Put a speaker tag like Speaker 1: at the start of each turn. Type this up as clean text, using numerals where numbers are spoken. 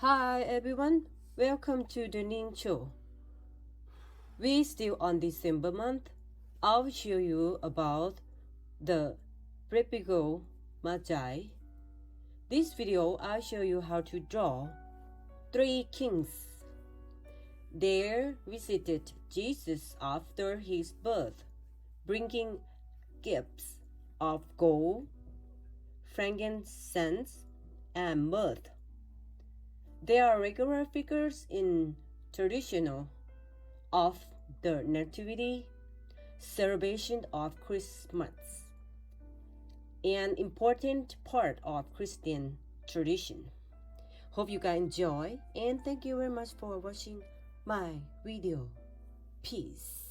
Speaker 1: Hi everyone, welcome to the Ning Show. We still on December month. I'll show you about the Prepigo Magi. This video I'll show you how to draw three kings. They visited Jesus after his birth, bringing gifts of gold, frankincense, and myrrh. They are regular figures in traditional of the Nativity, celebration of Christmas, an important part of Christian tradition. Hope you guys enjoy and thank you very much for watching my video. Peace.